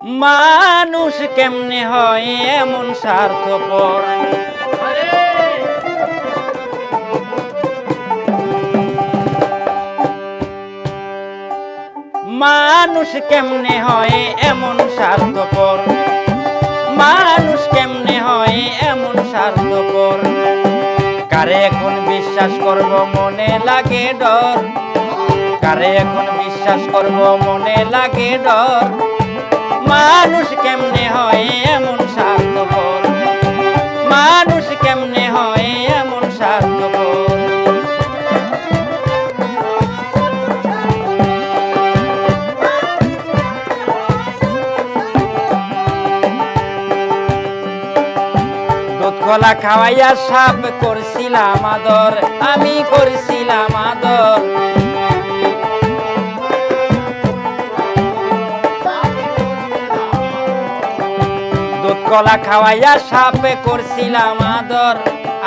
মানুষ কেমনে হয় এমন স্বার্থপর। মানুষ কেমনে হয় এমন স্বার্থপর, মানুষ কেমনে হয় এমন স্বার্থপর। কারে এখন বিশ্বাস করব মনে লাগে ডর, কারে এখন বিশ্বাস করব মনে লাগে ডর। মানুষ কেমনে হয় এমন স্বার্থপর, মানুষ কেমনে হয় এমন স্বার্থপর। দুধ কলা খাওয়াইয়া সাপ করছিলাম আদর, আমি করছিলাম আদর। দুধ কলা খাওয়াইয়া সাপে করছিলাম আদর,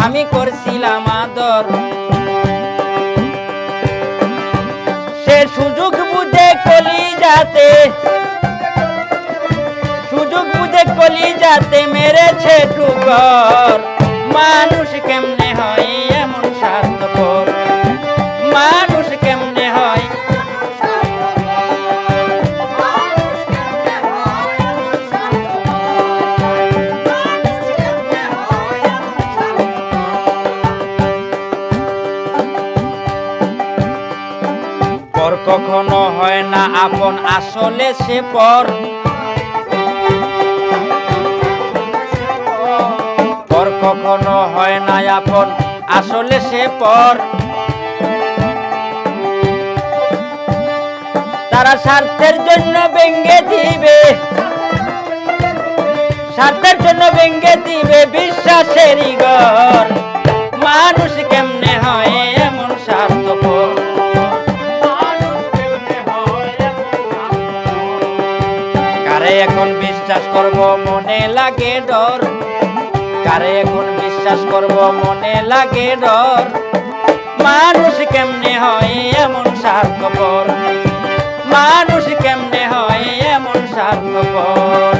আমি করছিলাম আদর। সে সুযোগ বুঝে কলিজাতে, সুযোগ বুঝে কলিজাতে মেরেছে টুকর। মানুষ কেমনে হয় এমন স্বার্থপর, মানুষ কেমনে হয়। পর কখনো হয় না আপন, আসলে সে পর। পর কখনো হয় না আপন, আসলে সে পর। তারা স্বার্থের জন্য ভেঙে দিবে, স্বার্থের জন্য ভেঙে দিবে বিশ্বাসেরই ঘর। মানুষ কেমনে হয় এমন স্বার্থপর, কারে এখন বিশ্বাস করব মনে লাগে ডর, কারে এখন বিশ্বাস করব মনে লাগে ডর। মানুষ কেমনে হয় এমন স্বার্থপর, মানুষ কেমনে হয় এমন স্বার্থপর।